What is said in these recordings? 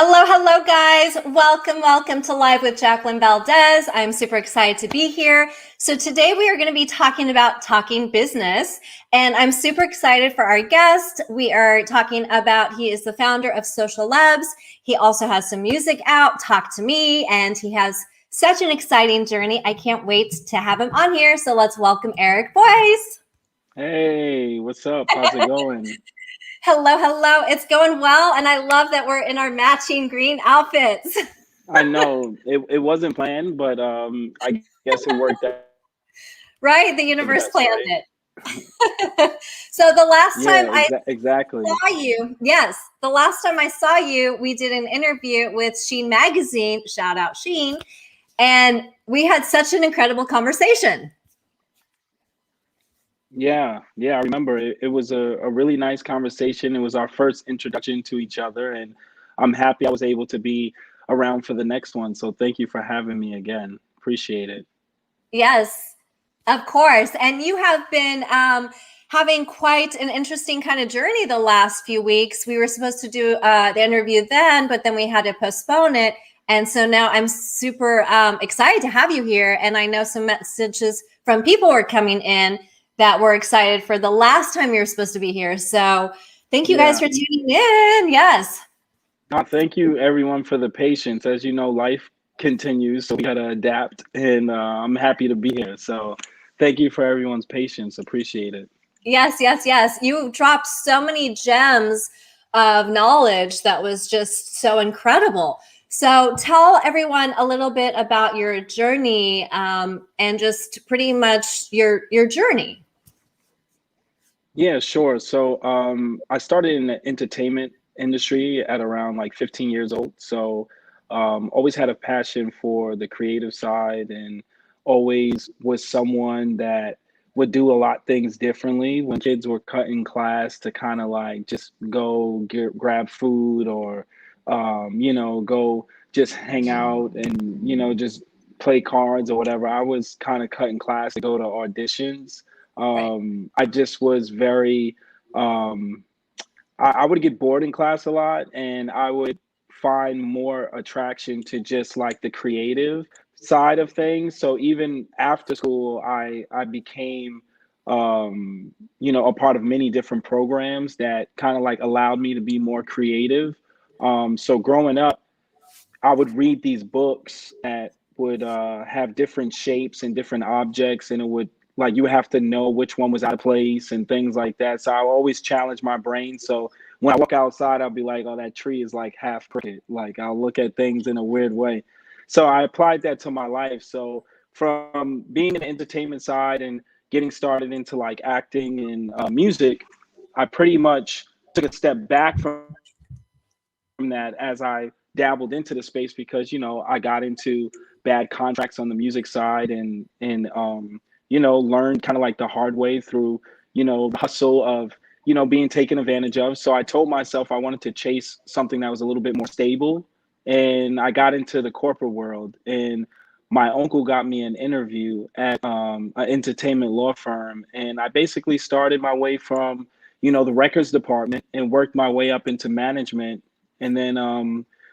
Hello, hello, guys. Welcome to Live with Jacqueline Valdez. I'm super excited to be here. So today we are going to be talking about talking business, and I'm super excited for our guest. We are talking about, he is the founder of Social Labs. He also has some music out, Talk to Me, and he has such an exciting journey. I can't wait to have him on here. So let's welcome Eric Boyce. Hey, what's up? How's it going? Hello, hello. It's going well, and I love that we're in our matching green outfits. I know it wasn't planned, but I guess it worked out Right? The for the universe best, planned right? it. So the last time Yeah, I exactly. saw you, yes, the last time I saw you, we did an interview with Sheen Magazine, shout out Sheen, and we had such an incredible conversation. Yeah, I remember it was a really nice conversation. It was our first introduction to each other, and I'm happy I was able to be around for the next one. So thank you for having me again. Appreciate it. Yes, of course. And you have been having quite an interesting kind of journey the last few weeks. We were supposed to do the interview then, but then we had to postpone it. And so now I'm super excited to have you here. And I know some messages from people were coming in that were excited for the last time you were supposed to be here. So thank you guys Yeah. for tuning in. Yes. Thank you everyone for the patience. As you know, life continues, so we gotta adapt, and I'm happy to be here. So thank you for everyone's patience. Appreciate it. Yes. You dropped so many gems of knowledge that was just so incredible. So tell everyone a little bit about your journey and just pretty much your journey. Yeah, sure. So I started in the entertainment industry at around like 15 years old. So always had a passion for the creative side and always was someone that would do a lot things differently when kids were cut in class to kind of like just go grab food or go just hang out and just play cards or whatever. I was kind of cut in class to go to auditions. Right. I just was very, um, I would get bored in class a lot, and I would find more attraction to just like the creative side of things. So even after school, I became, a part of many different programs that kind of like allowed me to be more creative. So growing up, I would read these books that would have different shapes and different objects, and it would like you would have to know which one was out of place and things like that. So I always challenge my brain. So when I walk outside, I'll be like, "Oh, that tree is like half crooked." Like I'll look at things in a weird way. So I applied that to my life. So from being in the entertainment side and getting started into like acting and music, I pretty much took a step back from that as I dabbled into the space because I got into bad contracts on the music side and learned kind of like the hard way through the hustle of being taken advantage of. So I told myself I wanted to chase something that was a little bit more stable, and I got into the corporate world. And my uncle got me an interview at an entertainment law firm, and I basically started my way from the records department and worked my way up into management, and then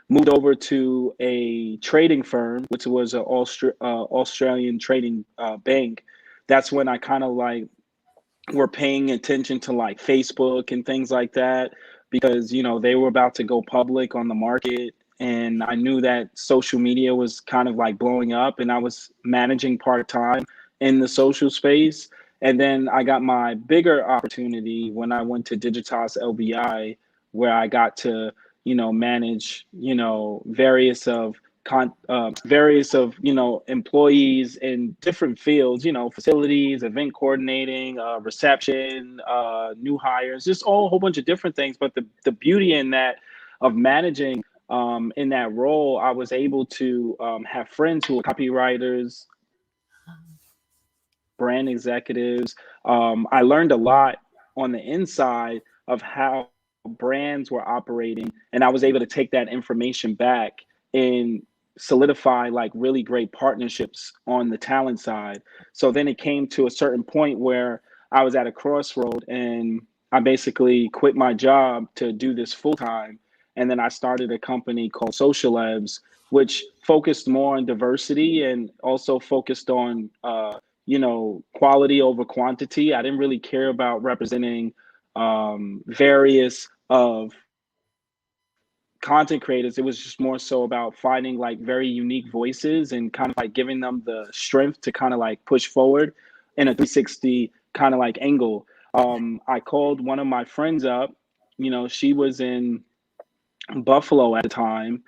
moved over to a trading firm, which was an Australian trading bank. That's when I kind of like were paying attention to like Facebook and things like that because they were about to go public on the market, and I knew that social media was kind of like blowing up, and I was managing part time in the social space. And then I got my bigger opportunity when I went to Digitas LBI, where I got to manage various of employees in different fields, facilities, event coordinating, reception, new hires, just all a whole bunch of different things. But the beauty in that of managing in that role, I was able to have friends who were copywriters, brand executives. I learned a lot on the inside of how brands were operating, and I was able to take that information back and solidify like really great partnerships on the talent side. So then it came to a certain point where I was at a crossroad, and I basically quit my job to do this full time. And then I started a company called Social Labs, which focused more on diversity and also focused on, quality over quantity. I didn't really care about representing various of content creators. It was just more so about finding like very unique voices and kind of like giving them the strength to kind of like push forward in a 360 kind of like angle. I called one of my friends up. She was in Buffalo at the time,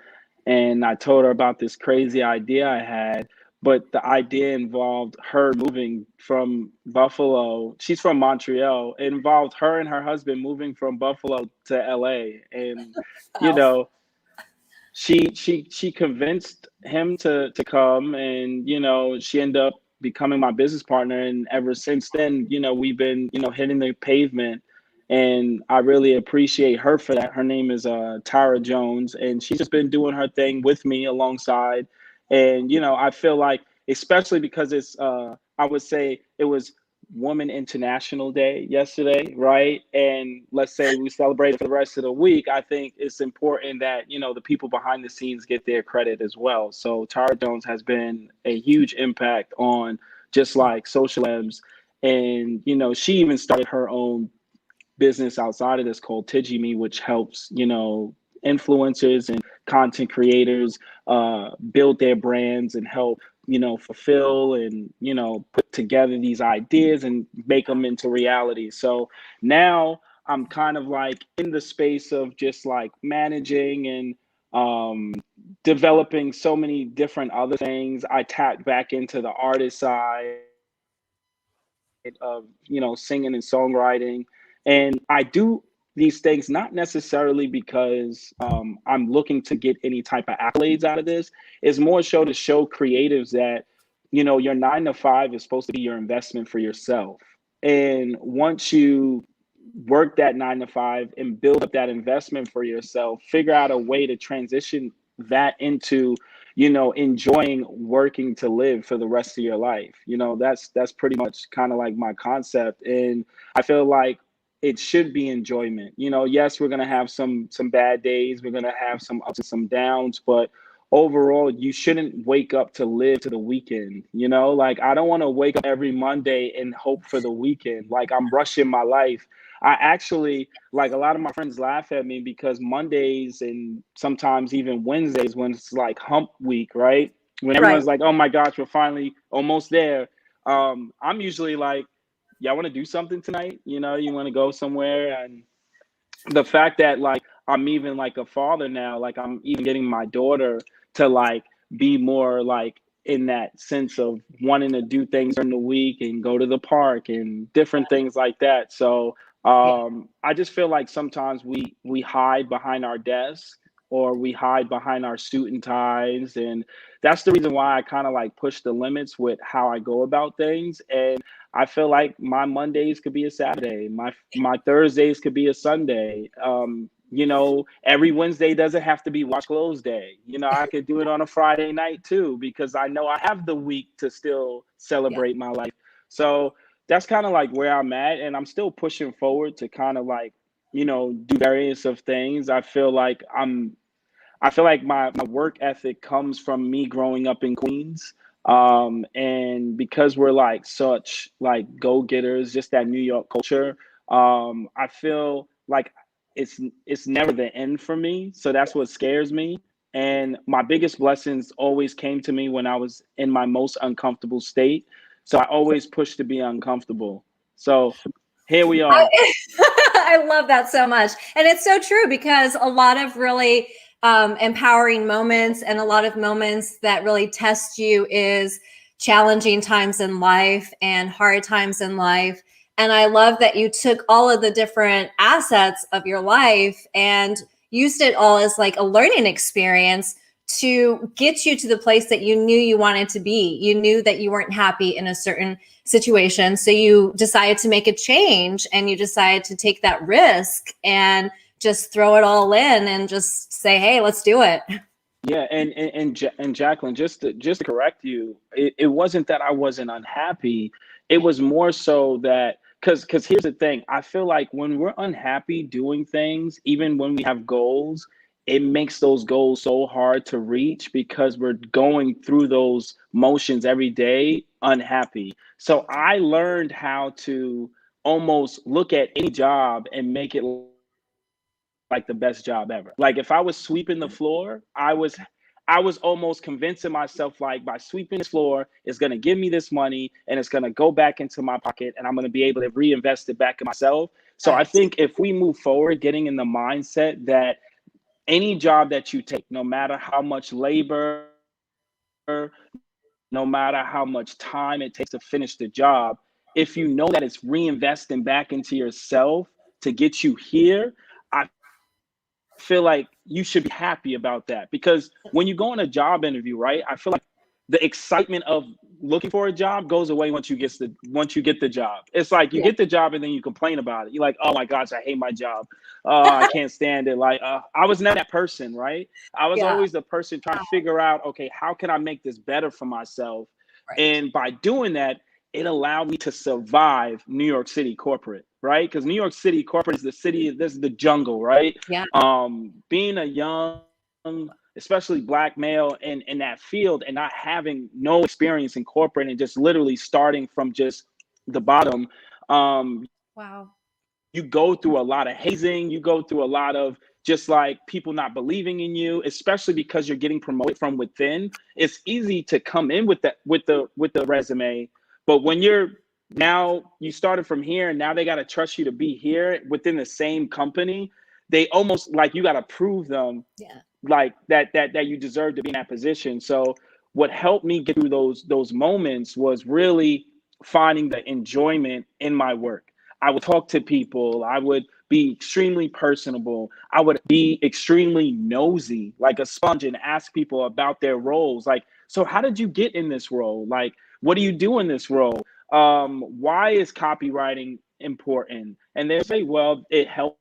and I told her about this crazy idea I had. But the idea involved her moving from Buffalo. She's from Montreal. It involved her and her husband moving from Buffalo to LA. And, you Wow. know, she convinced him to come, and she ended up becoming my business partner, and ever since then we've been hitting the pavement, and I really appreciate her for that. Her name is Tara Jones, and she's just been doing her thing with me alongside. And I feel like, especially because it's I would say it was Woman International Day yesterday, right? And let's say we celebrate it for the rest of the week. I think it's important that, the people behind the scenes get their credit as well. So Tara Jones has been a huge impact on just like Social Labs. And, she even started her own business outside of this called Me, which helps, influencers and content creators build their brands and help, fulfill and, put together these ideas and make them into reality. So now I'm kind of like in the space of just like managing and developing so many different other things. I tapped back into the artist side of singing and songwriting, and I do these things not necessarily because I'm looking to get any type of accolades out of this. It's more so to show creatives that your 9 to 5 is supposed to be your investment for yourself, and once you work that 9 to 5 and build up that investment for yourself, figure out a way to transition that into enjoying working to live for the rest of your life. That's pretty much kind of like my concept. And I feel like it should be enjoyment. Yes, we're going to have some bad days, we're going to have some ups and some downs, but overall you shouldn't wake up to live to the weekend. Like, I don't want to wake up every Monday and hope for the weekend. Like, I'm rushing my life. I actually, like, a lot of my friends laugh at me because Mondays and sometimes even Wednesdays, when it's like hump week, right? When Right. everyone's like, oh my gosh, we're finally almost there. I'm usually like, y'all want to do something tonight? You want to go somewhere? And the fact that like I'm even like a father now, like I'm even getting my daughter to like be more like in that sense of wanting to do things during the week and go to the park and different things like that. So Yeah. I just feel like sometimes we hide behind our desks, or we hide behind our suit and ties, and that's the reason why I kind of like push the limits with how I go about things. And I feel like my Mondays could be a Saturday, my Thursdays could be a Sunday. Every Wednesday doesn't have to be wash clothes day. I could do it on a Friday night too, because I know I have the week to still Yeah. celebrate my life. So that's kind of like where I'm at, and I'm still pushing forward to kind of like, do various of things. I feel like my work ethic comes from me growing up in Queens. And because we're like such like go-getters, just that New York culture, I feel like it's never the end for me. So that's what scares me. And my biggest blessings always came to me when I was in my most uncomfortable state. So I always push to be uncomfortable. So here we are. I, I love that so much. And it's so true, because a lot of really empowering moments and a lot of moments that really test you is challenging times in life and hard times in life. And I love that you took all of the different assets of your life and used it all as like a learning experience to get you to the place that you knew you wanted to be. You knew that you weren't happy in a certain situation. So you decided to make a change, and you decided to take that risk and just throw it all in and just say, hey, let's do it. Yeah, and Jacqueline, just to correct you, it wasn't that I wasn't unhappy. It was more so that, because here's the thing, I feel like when we're unhappy doing things, even when we have goals, it makes those goals so hard to reach because we're going through those motions every day unhappy. So I learned how to almost look at any job and make it like the best job ever. Like if I was sweeping the floor, I was almost convincing myself like by sweeping this floor, it's gonna give me this money and it's gonna go back into my pocket and I'm gonna be able to reinvest it back in myself. So I Right. think if we move forward, getting in the mindset that any job that you take, no matter how much labor, no matter how much time it takes to finish the job, if you know that it's reinvesting back into yourself to get you here, I feel like you should be happy about that because when you go on a job interview, right? I feel like the excitement of looking for a job goes away once you get the job. It's like you Yeah. get the job and then you complain about it. You're like, oh my gosh, I hate my job. I can't stand it. Like I was never that person, right? I was Yeah. always the person trying to figure out, okay, how can I make this better for myself? Right. And by doing that, it allowed me to survive New York City corporate, right? Because New York City corporate is the city, this is the jungle, right? Yeah. Being a young, especially black male in that field and not having no experience in corporate and just literally starting from just the bottom, um, Wow. you go through a lot of hazing, you go through a lot of just like people not believing in you, especially because you're getting promoted from within. It's easy to come in with that with the resume, but when you're now you started from here and now they got to trust you to be here within the same company, they almost like you got to prove them Yeah. like that you deserve to be in that position. So what helped me get through those moments was really finding the enjoyment in my work. I would talk to people, I would be extremely personable, I would be extremely nosy like a sponge and ask people about their roles, like, so how did you get in this role, like what do you do in this role, why is copywriting important, and they say, well, it helps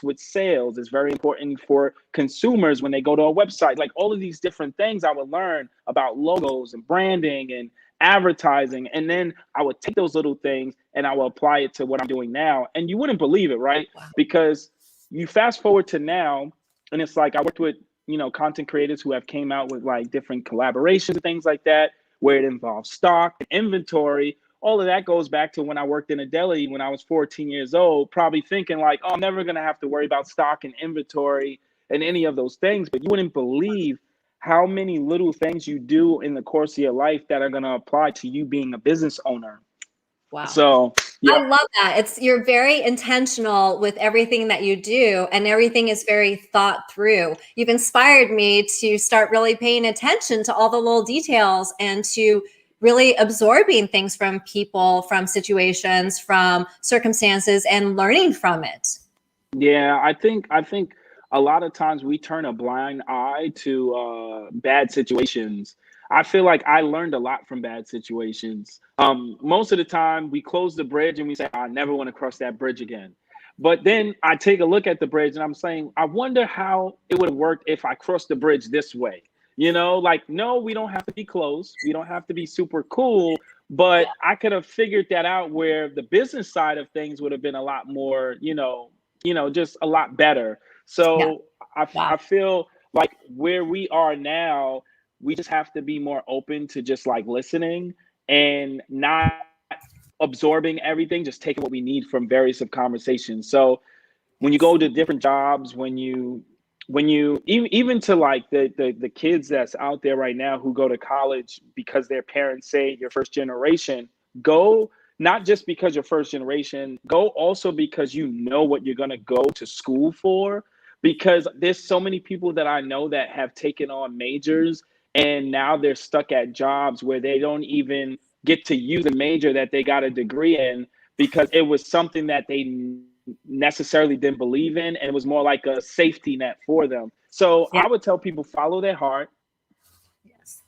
with sales, is very important for consumers when they go to a website, like all of these different things I would learn about logos and branding and advertising, and then I would take those little things and I will apply it to what I'm doing now, and you wouldn't believe it, right? Wow. Because you fast forward to now and it's like I worked with, you know, content creators who have came out with like different collaborations and things like that where it involves stock and inventory. All of that goes back to when I worked in a deli when I was 14 years old, probably thinking like, oh, I'm never going to have to worry about stock and inventory and any of those things. But you wouldn't believe how many little things you do in the course of your life that are going to apply to you being a business owner. Wow. So, I yeah. love that. You're very intentional with everything that you do, and everything is very thought through. You've inspired me to start really paying attention to all the little details and to really absorbing things from people, from situations, from circumstances, and learning from it. Yeah, I think a lot of times we turn a blind eye to bad situations. I feel like I learned a lot from bad situations. Most of the time we close the bridge and we say, I never want to cross that bridge again. But then I take a look at the bridge and I'm saying, I wonder how it would have worked if I crossed the bridge this way. You know, like, no, we don't have to be close. We don't have to be super cool, Yeah. but I could have figured that out where the business side of things would have been a lot more, just a lot better. Yeah. So Wow. I feel like where we are now, we just have to be more open to just like listening and not absorbing everything, just taking what we need from various of conversations. So when you Yes. go to different jobs, when you even to like the kids that's out there right now who go to college because their parents say you're first generation, go not just because you're first generation, go also because you know what you're going to go to school for, because there's so many people that I know that have taken on majors and now they're stuck at jobs where they don't even get to use a major that they got a degree in because it was something that they necessarily didn't believe in, and it was more like a safety net for them. So Yeah. I would tell people, follow their heart. Yes.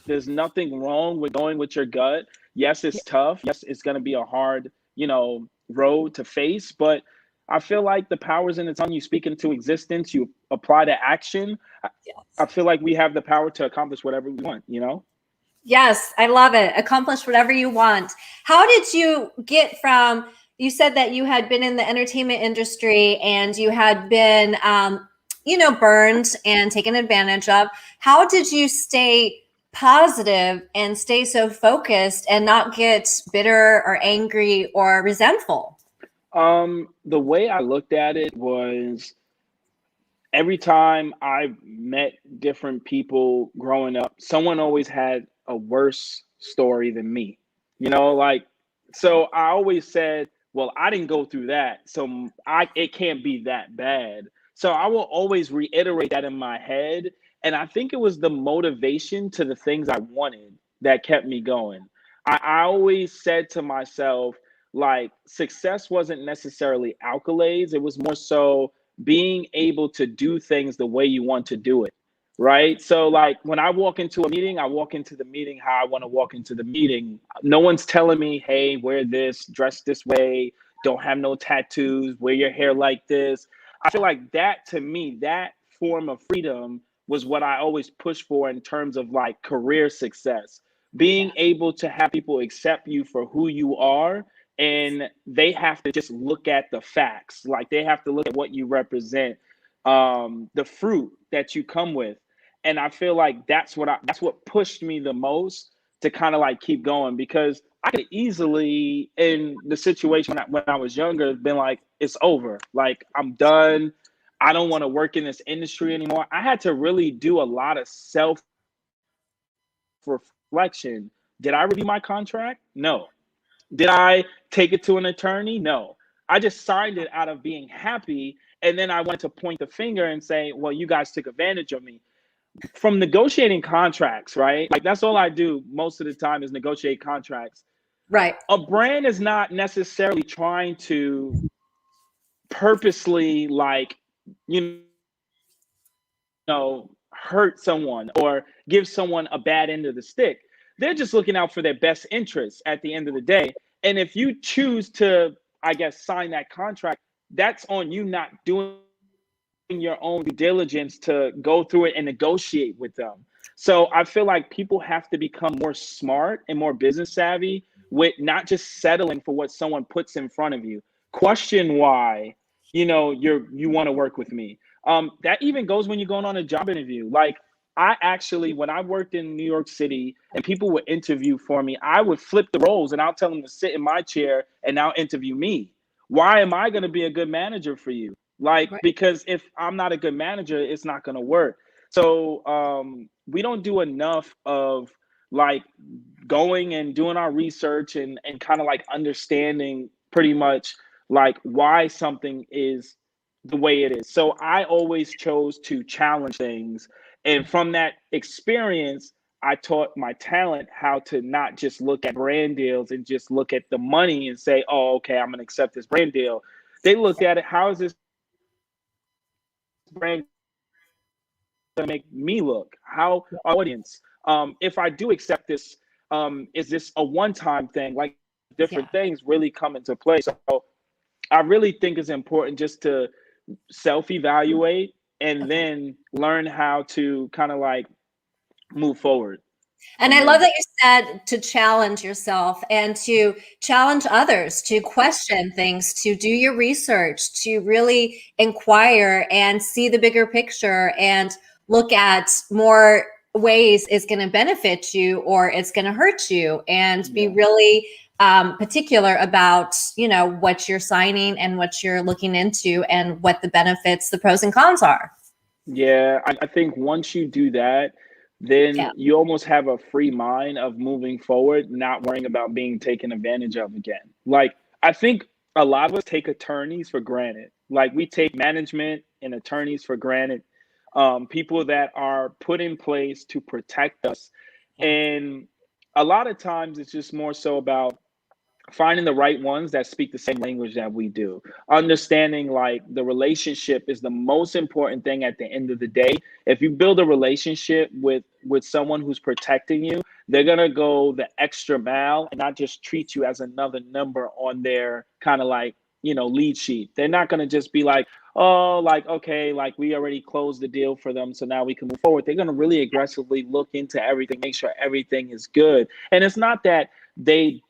There's nothing wrong with going with your gut. Yes, Yeah. it's tough. Yes, it's going to be a hard, road to face, but I feel like the power's in the tongue. You speak into existence, you apply to action. I Yes. feel like we have the power to accomplish whatever we want. Yes, I love it. Accomplish whatever you want. How did you get from, you said that you had been in the entertainment industry and you had been, burned and taken advantage of. How did you stay positive and stay so focused and not get bitter or angry or resentful? The way I looked at it was every time I met different people growing up, someone always had a worse story than me. Like, so I always said, well, I didn't go through that, so it can't be that bad. So I will always reiterate that in my head, and I think it was the motivation to the things I wanted that kept me going. I always said to myself, like, success wasn't necessarily accolades, it was more so being able to do things the way you want to do it, right? So like when I walk into a meeting, I walk into the meeting how I want to walk into the meeting. No one's telling me, hey, wear this, dress this way, don't have no tattoos, wear your hair like this. I feel like that, to me, that form of freedom was what I always push for in terms of like career success. Being able to have people accept you for who you are, and they have to just look at the facts. Like they have to look at what you represent, the fruit that you come with. And I feel like that's what pushed me the most to kind of like keep going, because I could easily, in the situation when I was younger, been like, it's over, like I'm done, I don't want to work in this industry anymore. I had to really do a lot of self reflection. Did I review my contract? No. Did I take it to an attorney? No. I just signed it out of being happy. And then I wanted to point the finger and say, well, you guys took advantage of me. From negotiating contracts, right? Like that's all I do most of the time is negotiate contracts. Right. A brand is not necessarily trying to purposely, like, you hurt someone or give someone a bad end of the stick. They're just looking out for their best interests at the end of the day. And if you choose to, I guess, sign that contract, that's on you not doing your own due diligence to go through it and negotiate with them. So I feel like people have to become more smart and more business savvy with not just settling for what someone puts in front of you. Question why, you want to work with me. That even goes when you're going on a job interview. Like I actually, when I worked in New York City and people would interview for me, I would flip the roles and I'll tell them to sit in my chair and now interview me. Why am I going to be a good manager for you? Like, Right. because if I'm not a good manager, it's not going to work. So we don't do enough of like going and doing our research and kind of like understanding pretty much like why something is the way it is. So I always chose to challenge things. And from that experience, I taught my talent how to not just look at brand deals and just look at the money and say, oh, okay, I'm going to accept this brand deal. They looked at it, how is this brand going to make me look? How audience? If I do accept this, is this a one-time thing? Like Yeah. different things really come into play. So I really think it's important just to self-evaluate and Okay. then learn how to kind of like move forward And from I love there. that you said to challenge yourself and to challenge others, to question things, to do your research, to really inquire and see the bigger picture and look at more ways it's going to benefit you or it's going to hurt you, and be Yeah. really particular about what you're signing and what you're looking into and what the benefits, the pros and cons are. Yeah, I think once you do that, then Yeah. you almost have a free mind of moving forward, not worrying about being taken advantage of again. Like, I think a lot of us take attorneys for granted. Like, we take management and attorneys for granted, people that are put in place to protect us. Yeah. And a lot of times it's just more so about finding the right ones that speak the same language that we do, understanding like the relationship is the most important thing at the end of the day. If you build a relationship with someone who's protecting you, they're going to go the extra mile and not just treat you as another number on their kind of like, lead sheet. They're not going to just be like, oh, like, okay, like we already closed the deal for them, so now we can move forward. They're going to really aggressively look into everything, make sure everything is good. And it's not that they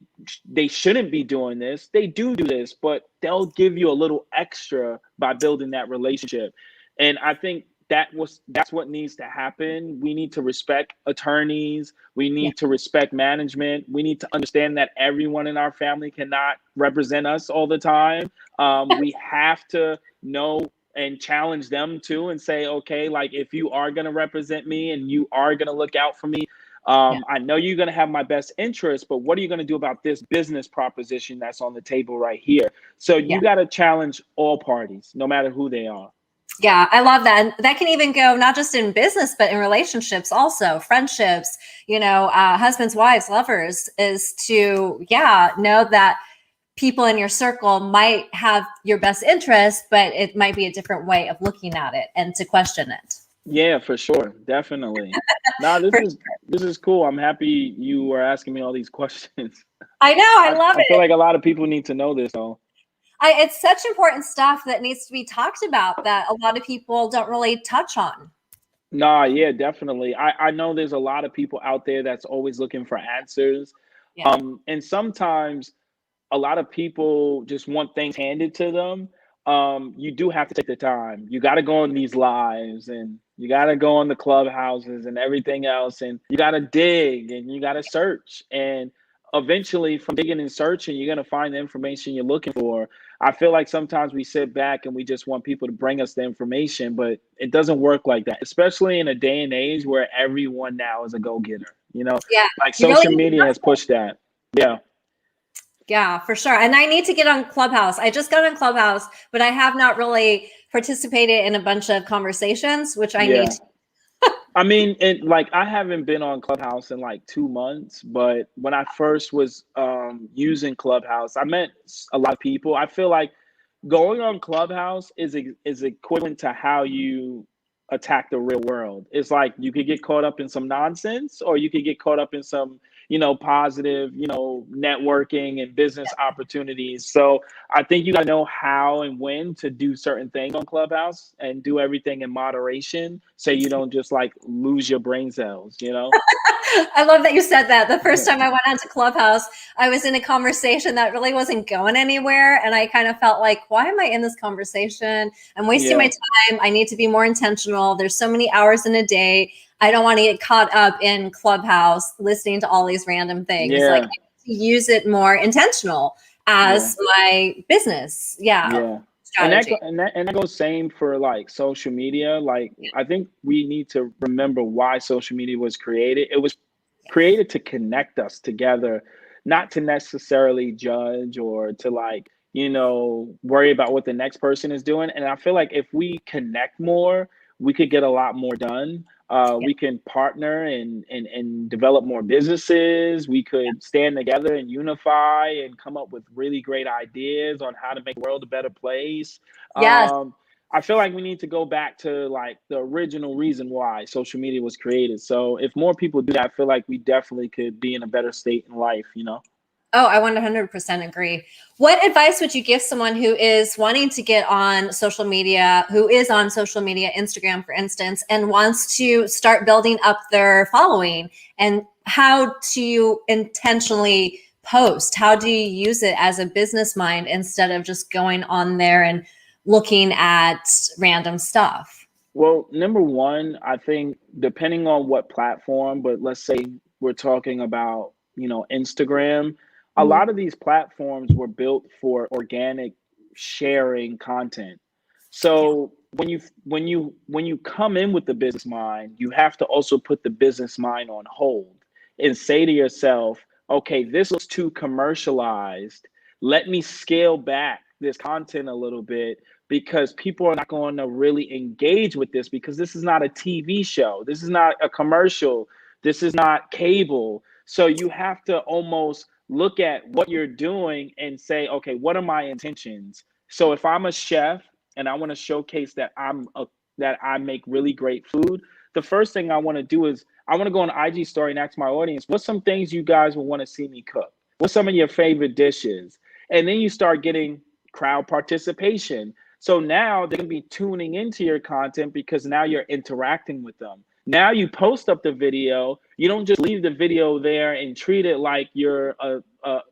they shouldn't be doing this. They do this, but they'll give you a little extra by building that relationship. And I think that's what needs to happen. We need to respect attorneys. We Yeah. need to respect management. We need to understand that everyone in our family cannot represent us all the time. We have to know and challenge them too and say, okay, like if you are going to represent me and you are going to look out for me, Yeah. I know you're going to have my best interest, but what are you going to do about this business proposition that's on the table right here? So Yeah. you got to challenge all parties, no matter who they are. Yeah, I love that. And that can even go not just in business, but in relationships also, friendships, husbands, wives, lovers, is to, know that people in your circle might have your best interest, but it might be a different way of looking at it and to question it. Yeah, for sure. Definitely. Now, this is cool. I'm happy you were asking me all these questions. I know, I I, love I feel it. like a lot of people need to know this though. It's such important stuff that needs to be talked about that a lot of people don't really touch on. Nah, yeah, definitely. I know there's a lot of people out there that's always looking for answers. Yeah. And sometimes a lot of people just want things handed to them. You do have to take the time. You got to go on these lives and you got to go on the clubhouses and everything else. And you got to dig and you got to search. And eventually, from digging and searching, you're going to find the information you're looking for. I feel like sometimes we sit back and we just want people to bring us the information, but it doesn't work like that, especially in a day and age where everyone now is a go getter. Yeah. Like You really social need to media has pushed that. Yeah. Yeah, for sure. And I need to get on Clubhouse. I just got on Clubhouse, but I have not really participated in a bunch of conversations, which I need Yeah. to. I mean, like I haven't been on Clubhouse in like 2 months, but when I first was using Clubhouse, I met a lot of people. I feel like going on Clubhouse is equivalent to how you attack the real world. It's like you could get caught up in some nonsense, or you could get caught up in some, positive, networking and business opportunities. So I think you got to know how and when to do certain things on Clubhouse and do everything in moderation, so you don't just like lose your brain cells. I love that you said that. The first time I went onto Clubhouse, I was in a conversation that really wasn't going anywhere. And I kind of felt like, why am I in this conversation? I'm wasting my Yeah, time. I need to be more intentional. There's so many hours in a day. I don't want to get caught up in Clubhouse listening to all these random things. Like, yeah, I need to use it more intentional yeah. as my business. Yeah. Yeah. And that Strategy. go- and that goes same for like social media. Like I think we need to remember why social media was created. It was created to connect us together, not to necessarily judge or to like, worry about what the next person is doing. And I feel like if we connect more, we could get a lot more done. Yeah. We can partner and develop more businesses. We could stand together and unify and come up with really great ideas on how to make the world a better place. Yes. I feel like we need to go back to like the original reason why social media was created. So if more people do that, I feel like we definitely could be in a better state in life. Oh, I 100% agree. What advice would you give someone who is wanting to get on social media, who is on social media, Instagram, for instance, and wants to start building up their following? And how do you intentionally post? How do you use it as a business mind instead of just going on there and looking at random stuff? Well, number one, I think depending on what platform, but let's say we're talking about, Instagram, a Mhm. lot of these platforms were built for organic sharing content. Yeah. So when you come in with the business mind, you have to also put the business mind on hold and say to yourself, okay, this looks too commercialized. Let me scale back this content a little bit because people are not going to really engage with this because this is not a TV show. This is not a commercial. This is not cable. So you have to almost look at what you're doing and say, okay, what are my intentions? So if I'm a chef and I want to showcase that I make really great food, the first thing I want to do is I want to go on IG story and ask my audience, what's some things you guys will want to see me cook? What's some of your favorite dishes? And then you start getting crowd participation. So now they're going to be tuning into your content because now you're interacting with them. Now you post up the video. You don't just leave the video there and treat it like you're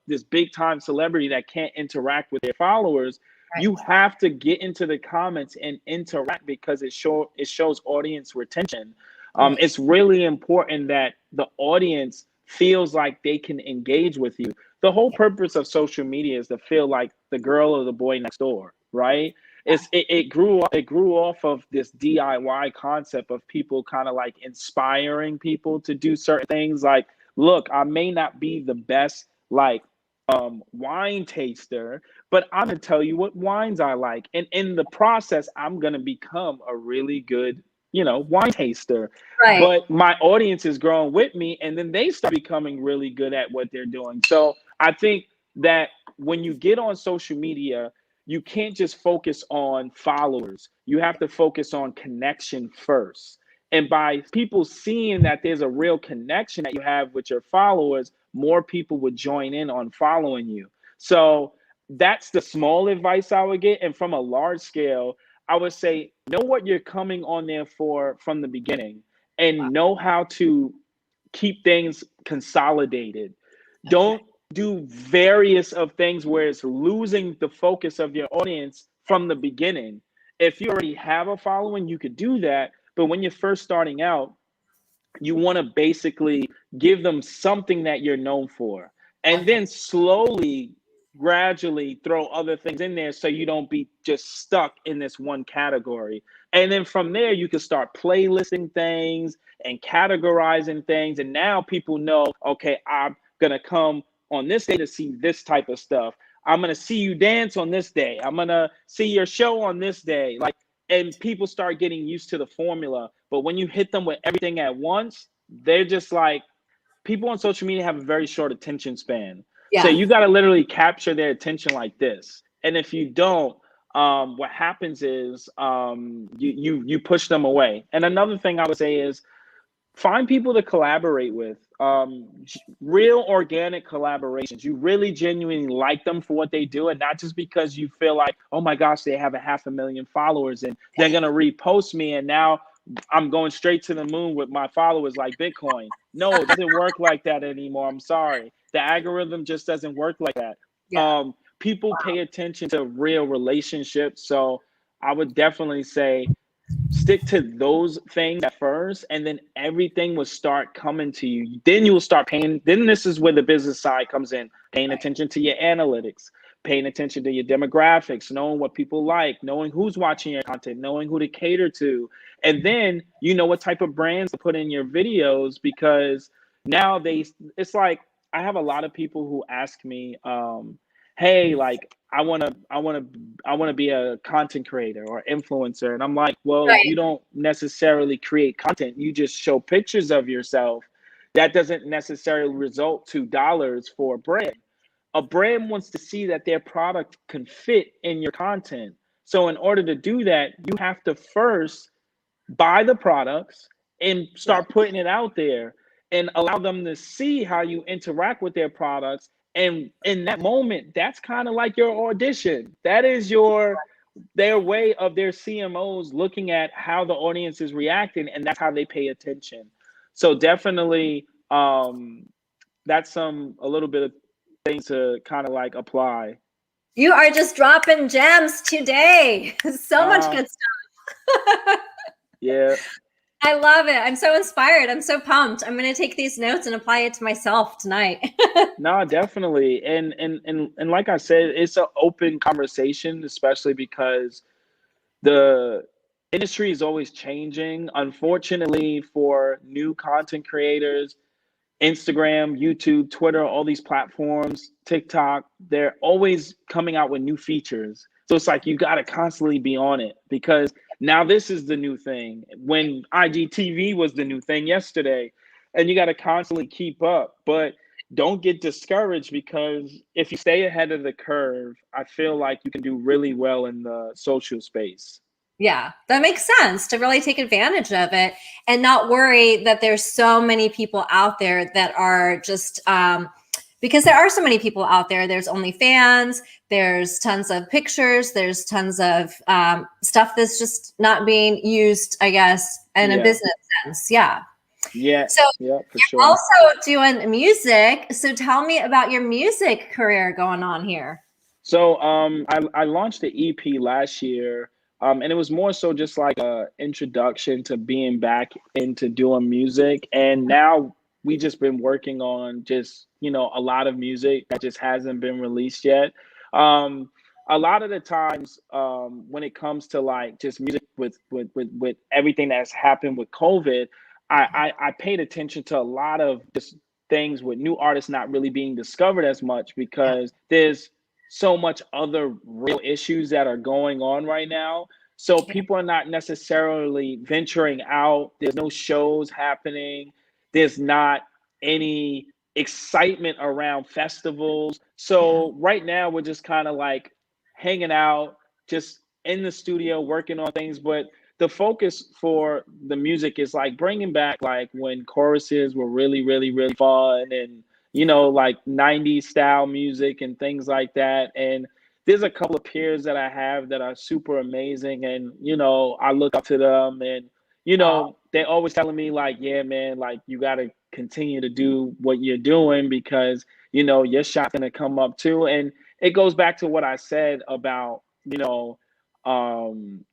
this big time celebrity that can't interact with their followers. Right. You have to get into the comments and interact because it shows audience retention. It's really important that the audience feels like they can engage with you. The whole purpose of social media is to feel like the girl or the boy next door, right? It grew off of this DIY concept of people kind of like inspiring people to do certain things. Like, look, I may not be the best like wine taster, but I'm gonna tell you what wines I like, and in the process, I'm gonna become a really good, wine taster. Right. But my audience is growing with me, and then they start becoming really good at what they're doing. So I think that when you get on social media, you can't just focus on followers. You have to focus on connection first. And by people seeing that there's a real connection that you have with your followers, more people would join in on following you. So that's the small advice I would get. And from a large scale, I would say know what you're coming on there for from the beginning and know how to keep things consolidated. Don't do various of things where it's losing the focus of your audience from the beginning. If you already have a following, you could do that. But when you're first starting out, you want to basically give them something that you're known for, and then slowly, gradually throw other things in there so you don't be just stuck in this one category. And then from there, you can start playlisting things and categorizing things. And now people know, okay, I'm going to come on this day to see this type of stuff. I'm going to see you dance on this day. I'm going to see your show on this day. Like, and people start getting used to the formula. But when you hit them with everything at once, they're just like, people on social media have a very short attention span. Yeah. So you got to literally capture their attention like this. And if you don't, what happens is you push them away. And another thing I would say is find people to collaborate with. Real organic collaborations. You really genuinely like them for what they do, and not just because you feel like, oh my gosh, they have 500,000 followers and they're gonna repost me, and now I'm going straight to the moon with my followers like Bitcoin. No, it doesn't work like that anymore. I'm sorry. The algorithm just doesn't work like that. People pay attention to real relationships. So I would definitely say stick to those things at first, and then everything will start coming to you. Then you will start paying. Then this is where the business side comes in, paying attention to your analytics, paying attention to your demographics, knowing what people like, knowing who's watching your content, knowing who to cater to. And then you know what type of brands to put in your videos, because now it's like, I have a lot of people who ask me, hey, like, I want to be a content creator or influencer. And I'm like, well, you don't necessarily create content. You just show pictures of yourself. That doesn't necessarily result to dollars for a brand. A brand wants to see that their product can fit in your content. So in order to do that, you have to first buy the products and start putting it out there and allow them to see how you interact with their products. And in that moment, that's kind of like your audition. That is their way of their CMOs looking at how the audience is reacting, and that's how they pay attention. So definitely, that's a little bit of things to kind of like apply. You are just dropping gems today. So much good stuff. Yeah. I love it. I'm so inspired. I'm so pumped. I'm going to take these notes and apply it to myself tonight. No, definitely. And like I said, it's an open conversation, especially because the industry is always changing. Unfortunately, for new content creators, Instagram, YouTube, Twitter, all these platforms, TikTok, they're always coming out with new features. So it's like you got to constantly be on it, because now this is the new thing. When IGTV was the new thing yesterday, and you got to constantly keep up. But don't get discouraged, because if you stay ahead of the curve, I feel like you can do really well in the social space. Yeah, that makes sense, to really take advantage of it and not worry that there's so many people out there that are just because there are so many people out there. There's OnlyFans, there's tons of pictures, there's tons of stuff that's just not being used, I guess, in a business sense. Yeah. Yeah. So Yeah, for you're sure. also doing music. So tell me about your music career going on here. So I launched the EP last year, and it was more so just like a introduction to being back into doing music. And now we just been working on just, a lot of music that just hasn't been released yet. A lot of the times, when it comes to like just music with everything that's happened with COVID, I paid attention to a lot of just things with new artists not really being discovered as much Yeah. because there's so much other real issues that are going on right now. So Yeah. people are not necessarily venturing out. There's no shows happening. There's not any excitement around festivals. Yeah. So right now we're just kind of like hanging out, just in the studio working on things. But the focus for the music is like bringing back like when choruses were really, really, really fun and like 90s style music and things like that. And there's a couple of peers that I have that are super amazing. And, I look up to them and, Oh, they're always telling me like, yeah, man, like you got to continue to do what you're doing because, your shot's going to come up too. And it goes back to what I said about, um,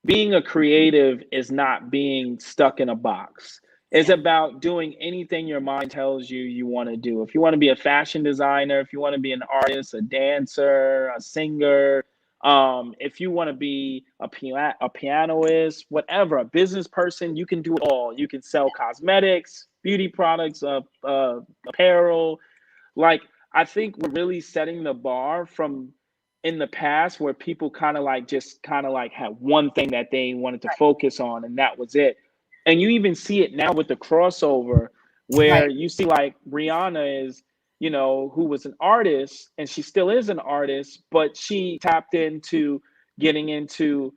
being a creative is not being stuck in a box. It's yeah. about doing anything your mind tells you you want to do. If you want to be a fashion designer, if you want to be an artist, a dancer, a singer, if you want to be a pianoist, whatever, a business person, you can do it all. You can sell cosmetics, beauty products, apparel. Like, I think we're really setting the bar from in the past where people kind of like just kind of like had one thing that they wanted to focus on and that was it. And you even see it now with the crossover Right. where you see like Rihanna is, who was an artist and she still is an artist, but she tapped into getting into,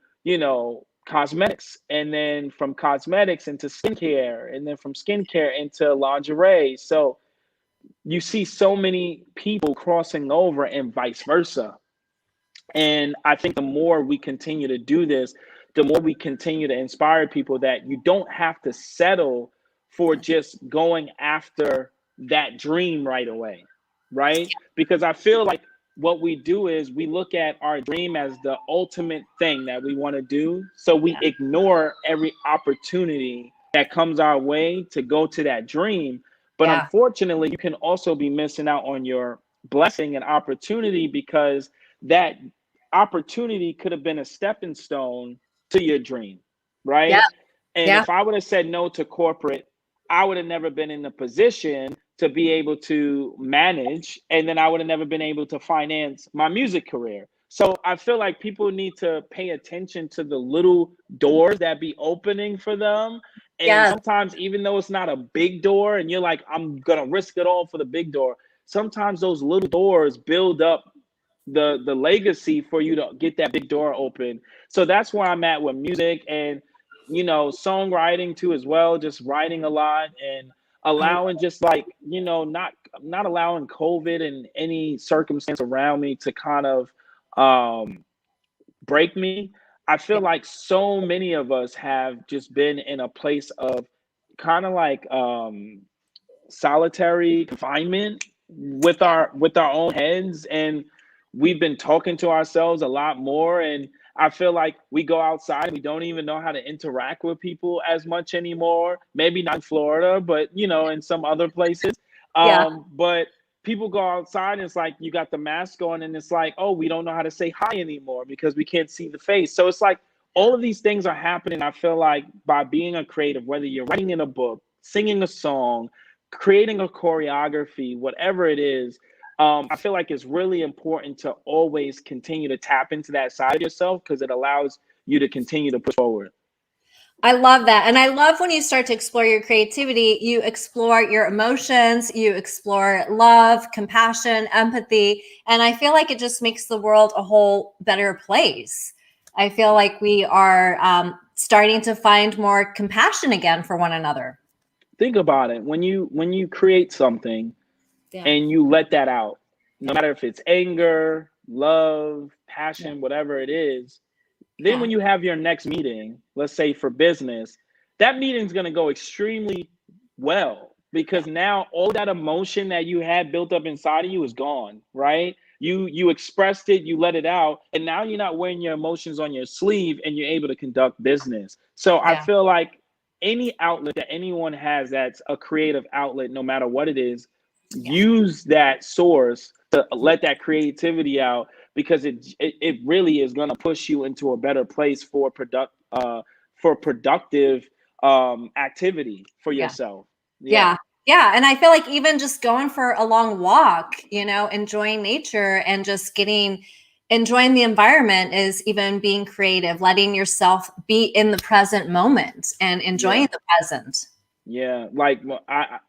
cosmetics and then from cosmetics into skincare and then from skincare into lingerie. So you see so many people crossing over and vice versa. And I think the more we continue to do this, the more we continue to inspire people that you don't have to settle for just going after that dream right away, right? Because I feel like what we do is we look at our dream as the ultimate thing that we want to do. So we Yeah. ignore every opportunity that comes our way to go to that dream. But Yeah. unfortunately, you can also be missing out on your blessing and opportunity because that opportunity could have been a stepping stone to your dream, Yeah. right? And Yeah. if I would have said no to corporate, I would have never been in the position to be able to manage, and then I would have never been able to finance my music career. So I feel like people need to pay attention to the little doors that be opening for them. And Yes. sometimes, even though it's not a big door, and you're like, I'm gonna risk it all for the big door, sometimes those little doors build up the legacy for you to get that big door open. So that's where I'm at with music and songwriting too as well, just writing a lot and I, allowing just like, not allowing COVID and any circumstance around me to kind of break me. I feel yeah. like so many of us have just been in a place of kind of like solitary confinement with our own heads, and we've been talking to ourselves a lot more. And I feel like we go outside, we don't even know how to interact with people as much anymore. Maybe not in Florida, but in some other places. Yeah. But people go outside and it's like you got the mask on and it's like, oh, we don't know how to say hi anymore because we can't see the face. So it's like all of these things are happening. I feel like by being a creative, whether you're writing in a book, singing a song, creating a choreography, whatever it is, I feel like it's really important to always continue to tap into that side of yourself because it allows you to continue to push forward. I love that. And I love when you start to explore your creativity, you explore your emotions, you explore love, compassion, empathy. And I feel like it just makes the world a whole better place. I feel like we are starting to find more compassion again for one another. Think about it. When you create something, and you let that out, no matter if it's anger, love, passion, whatever it is. Then when you have your next meeting, let's say for business, that meeting's going to go extremely well, because now all that emotion that you had built up inside of you is gone, right? You expressed it, you let it out, and now you're not wearing your emotions on your sleeve, and you're able to conduct business. So I feel like any outlet that anyone has that's a creative outlet, no matter what it is, use that source to let that creativity out, because it really is going to push you into a better place for productive activity for yourself. Yeah. Yeah. And I feel like even just going for a long walk, enjoying nature and just enjoying the environment is even being creative, letting yourself be in the present moment and enjoying the present. Yeah. Like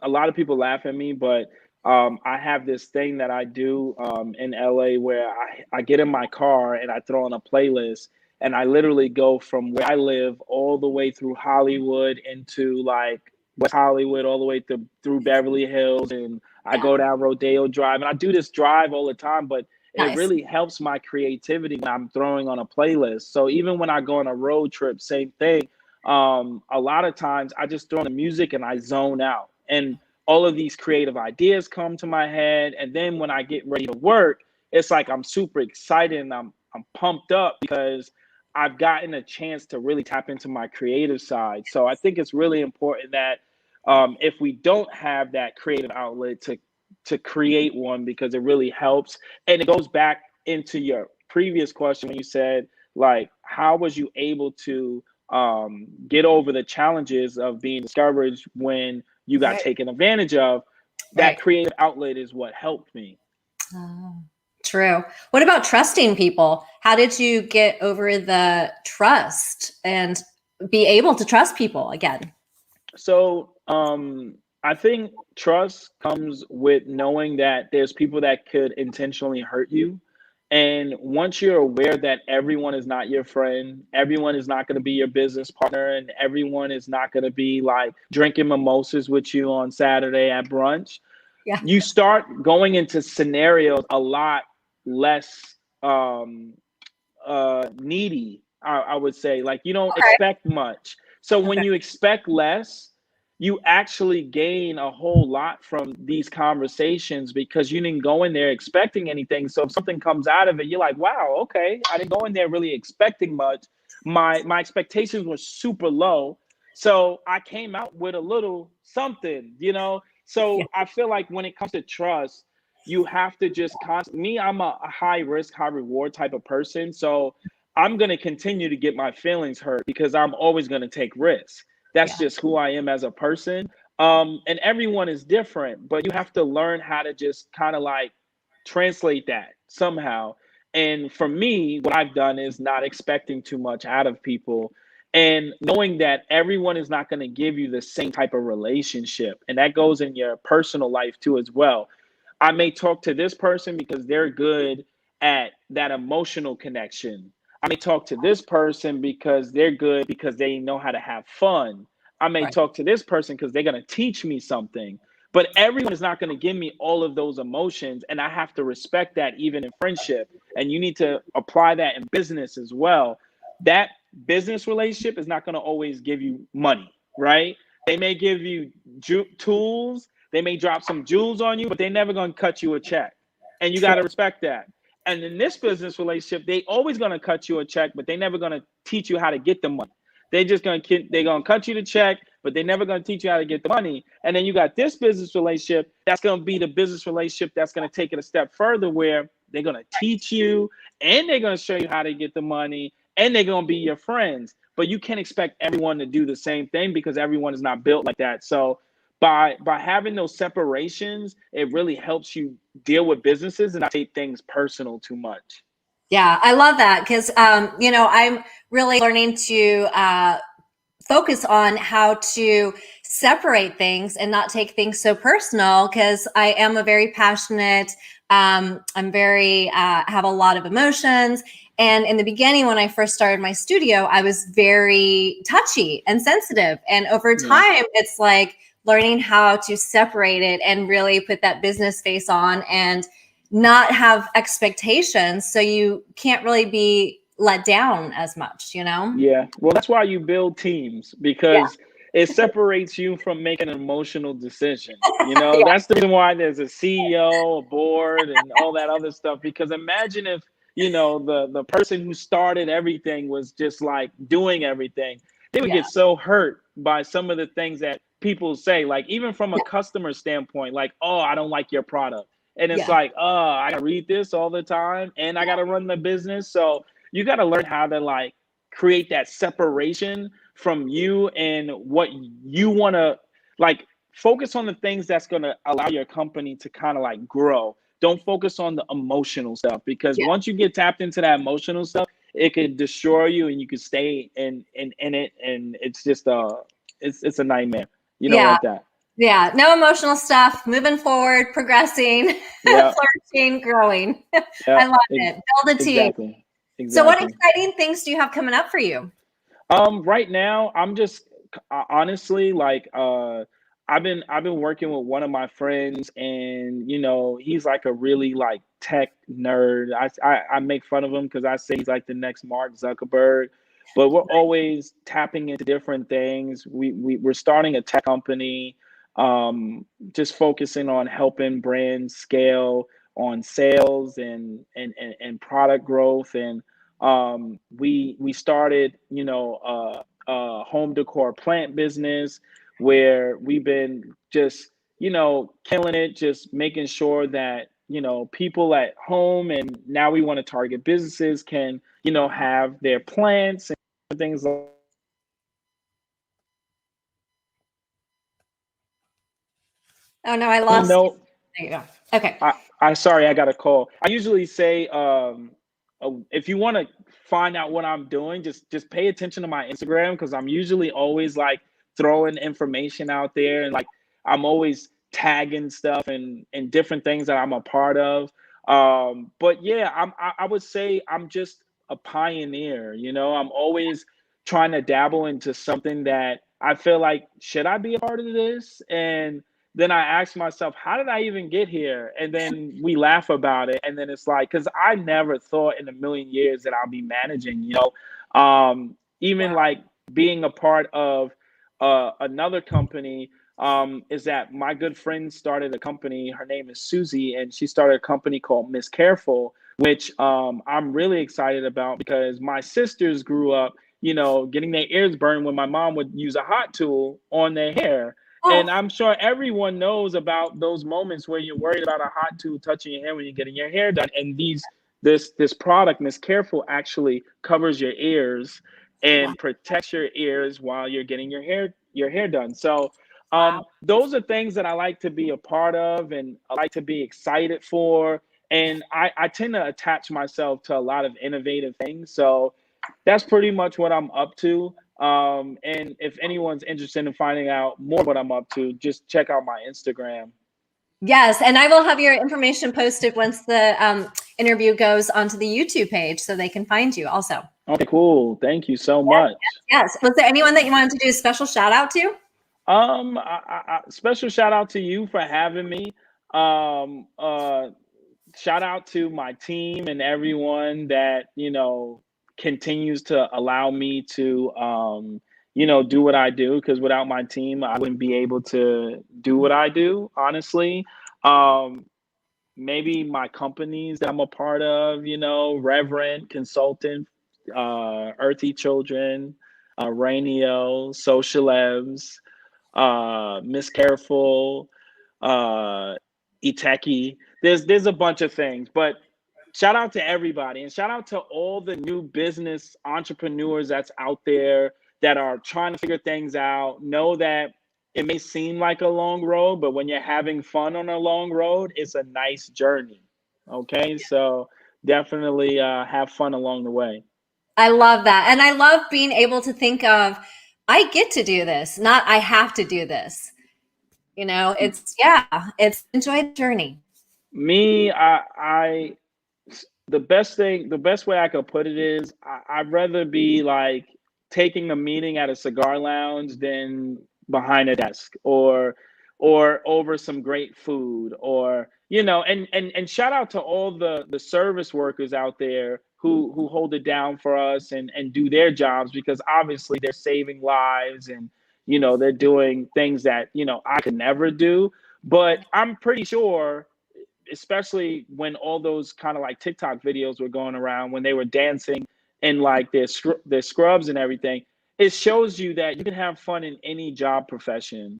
a lot of people laugh at me, but I have this thing that I do in LA where I get in my car and I throw on a playlist, and I literally go from where I live all the way through Hollywood into like West Hollywood, all the way through Beverly Hills, and I go down Rodeo Drive, and I do this drive all the time, but it really helps my creativity when I'm throwing on a playlist. So even when I go on a road trip, same thing. A lot of times I just throw on the music and I zone out, and all of these creative ideas come to my head. And then when I get ready to work, it's like I'm super excited and I'm pumped up because I've gotten a chance to really tap into my creative side. So I think it's really important that if we don't have that creative outlet, to create one, because it really helps. And it goes back into your previous question when you said, like, how was you able to get over the challenges of being discouraged when you got taken advantage of? That creative outlet is what helped me. True. What about trusting people? How did you get over the trust and be able to trust people again? So I think trust comes with knowing that there's people that could intentionally hurt you. And once you're aware that everyone is not your friend, everyone is not going to be your business partner, and everyone is not going to be like drinking mimosas with you on Saturday at brunch, you start going into scenarios a lot less needy, I would say. Like, you don't expect much. So when you expect less, you actually gain a whole lot from these conversations, because you didn't go in there expecting anything. So if something comes out of it, you're like, wow, okay, I didn't go in there really expecting much. My expectations were super low, so I came out with a little something, So I feel like when it comes to trust, you have to just I'm a high risk, high reward type of person. So I'm going to continue to get my feelings hurt because I'm always going to take risks. That's just who I am as a person. And everyone is different, but you have to learn how to just kind of like translate that somehow. And for me, what I've done is not expecting too much out of people, and knowing that everyone is not going to give you the same type of relationship. And that goes in your personal life too, as well. I may talk to this person because they're good at that emotional connection. I may talk to this person because they're good because they know how to have fun. I may talk to this person because they're going to teach me something. But everyone is not going to give me all of those emotions, and I have to respect that even in friendship. And you need to apply that in business as well. That business relationship is not going to always give you money, right? They may give you tools, they may drop some jewels on you, but they're never going to cut you a check. And you got to respect that. And in this business relationship, they always going to cut you a check, but they're never going to teach you how to get the money. They're going to cut you the check, but they're never going to teach you how to get the money. And then you got this business relationship that's going to be the business relationship that's going to take it a step further, where they're going to teach you and they're going to show you how to get the money, and they're going to be your friends. But you can't expect everyone to do the same thing, because everyone is not built like that. So by having those separations, it really helps you deal with businesses and not take things personal too much. Yeah, I love that, because I'm really learning to focus on how to separate things and not take things so personal, because I am a very passionate, I'm very have a lot of emotions. And in the beginning, when I first started my studio, I was very touchy and sensitive. And over time, it's like learning how to separate it and really put that business face on and not have expectations, so you can't really be let down as much, you know? Yeah. Well, that's why you build teams, Yeah. because it separates you from making an emotional decision. Yeah. That's the reason why there's a CEO, a board, and all that other stuff. Because imagine if, the person who started everything was just like doing everything. They would Yeah. get so hurt by some of the things that people say, like even from a Yeah. customer standpoint, like, oh, I don't like your product. And it's Yeah. like, oh, I gotta read this all the time and I gotta run the business. So you got to learn how to like create that separation from you and what you want to like focus on the things that's going to allow your company to kind of like grow. Don't focus on the emotional stuff, because Yeah. once you get tapped into that emotional stuff, it could destroy you and you could stay in it, and it's just it's a nightmare. You don't Yeah. want that. Yeah. No emotional stuff, moving forward, progressing, Yeah, flourishing, growing. yeah, I love it. Build a team. exactly, So what exactly. exciting things do you have coming up for you? Right now, I'm just honestly like I've been working with one of my friends, and he's like a really like tech nerd. I make fun of him because I say he's like the next Mark Zuckerberg, but we're always tapping into different things. We're starting a tech company, just focusing on helping brands scale on sales and product growth. And we started a home decor plant business where we've been just killing it, just making sure that people at home, and now we want to target businesses, can have their plants and things like Oh no, I you lost you. know There you go. Okay. I sorry, I got a call. I usually say, if you want to find out what I'm doing, just pay attention to my Instagram, because I'm usually always like throwing information out there, and like I'm always tagging stuff and different things that I'm a part of. But yeah, I would say I'm just a pioneer. I'm always trying to dabble into something that I feel like, should I be a part of this? And then I ask myself, how did I even get here? And then we laugh about it. And then it's like, because I never thought in a million years that I'll be managing, even Wow. like being a part of another company. Is that my good friend started a company. Her name is Susie, and she started a company called Miss Careful, which I'm really excited about, because my sisters grew up, getting their ears burned when my mom would use a hot tool on their hair. Oh, And I'm sure everyone knows about those moments where you're worried about a hot tool touching your hair when you're getting your hair done. And this product, Miss Careful, actually covers your ears wow. and protects your ears while you're getting your hair done. So Wow. those are things that I like to be a part of and I like to be excited for. And I tend to attach myself to a lot of innovative things. So that's pretty much what I'm up to. And if anyone's interested in finding out more what I'm up to, just check out my Instagram. Yes, and I will have your information posted once the interview goes onto the YouTube page so they can find you also. Okay, cool. Thank you so Yes, much. yes. Was there anyone that you wanted to do a special shout out to? Special shout out to you for having me. Um, uh, Shout out to my team and everyone that continues to allow me to do what I do, because without my team I wouldn't be able to do what I do, honestly. um Maybe my companies that I'm a part of, Reverend Consultant, Earthy Children, Rainio, Social Evs, Miss Careful, uh, Iteki. There's a bunch of things, but shout out to everybody, and shout out to all the new business entrepreneurs that's out there that are trying to figure things out. Know that it may seem like a long road, but when you're having fun on a long road, it's a nice journey. Okay, so definitely have fun along the way. I love that. And I love being able to think of, I get to do this, not I have to do this. It's enjoy the journey. Me, the best way I could put it is, I'd rather be like taking a meeting at a cigar lounge than behind a desk, or over some great food, or and shout out to all the service workers out there who hold it down for us and do their jobs, because obviously they're saving lives, and they're doing things that I could never do. But I'm pretty sure, especially when all those kind of like TikTok videos were going around, when they were dancing in like their scrubs and everything, it shows you that you can have fun in any job profession.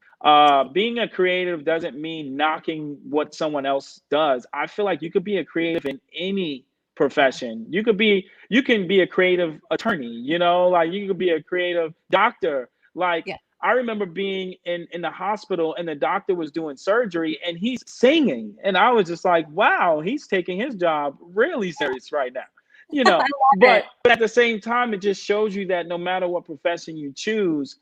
Being a creative doesn't mean knocking what someone else does. I feel like you could be a creative in any profession. You can be a creative attorney, like you could be a creative doctor. Like, Yeah. I remember being in the hospital, and the doctor was doing surgery and he's singing. And I was just like, wow, he's taking his job really serious right now. You I know, love it. but at the same time, it just shows you that no matter what profession you choose,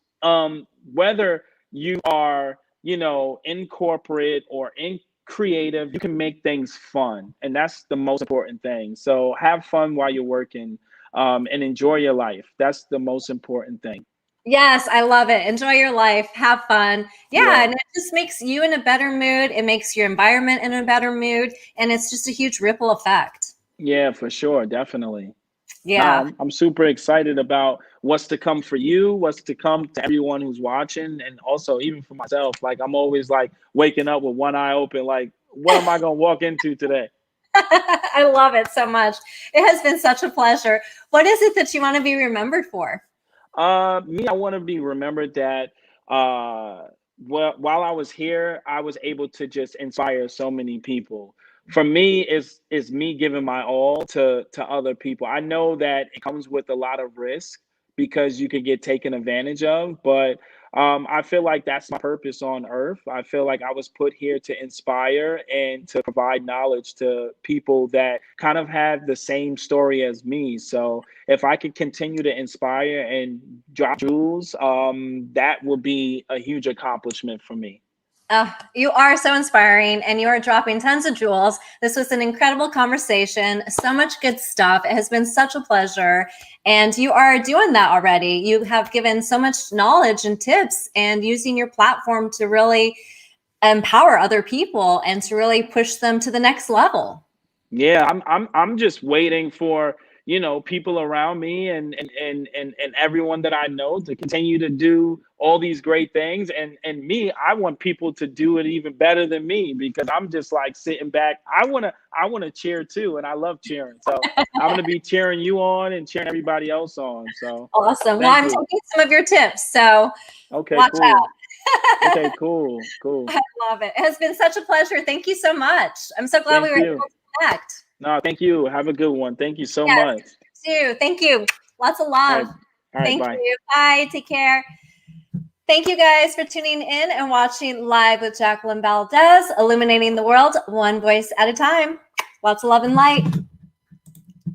whether you are, in corporate or in creative, you can make things fun. And that's the most important thing. So have fun while you're working, and enjoy your life. That's the most important thing. Yes, I love it. Enjoy your life. Have fun. Yeah, Yeah. and it just makes you in a better mood. It makes your environment in a better mood. And it's just a huge ripple effect. Yeah, for sure. Definitely. Yeah. Now, I'm super excited about what's to come for you, what's to come to everyone who's watching, and also even for myself. Like, I'm always like waking up with one eye open, like, what am I going to walk into today? I love it so much. It has been such a pleasure. What is it that you want to be remembered for? Me, I want to be remembered that while I was here, I was able to just inspire so many people. For me, is me giving my all to other people. I know that it comes with a lot of risk because you could get taken advantage of, but I feel like that's my purpose on earth. I feel like I was put here to inspire and to provide knowledge to people that kind of have the same story as me. So if I could continue to inspire and drop jewels, that would be a huge accomplishment for me. You are so inspiring and you are dropping tons of jewels. This was an incredible conversation. So much good stuff. It has been such a pleasure. And you are doing that already. You have given so much knowledge and tips and using your platform to really empower other people and to really push them to the next level. Yeah, I'm just waiting for, people around me and everyone that I know to continue to do all these great things. And me, I want people to do it even better than me, because I'm just like sitting back. I wanna cheer too, and I love cheering. So I'm gonna be cheering you on and cheering everybody else on. So Awesome. Well, thank I'm you. taking some of your tips. So Okay, watch cool. out. Okay, cool, cool. I love it. It has been such a pleasure. Thank you so much. I'm so glad we Thank were able you. to connect. No, thank you. Have a good one. Thank you so Yes, much. you too. Thank you. Lots of All love. right. All right, Thank bye. you. Bye. Take care. Thank you guys for tuning in and watching Live with Jacqueline Valdez, illuminating the world one voice at a time. Lots of love and light.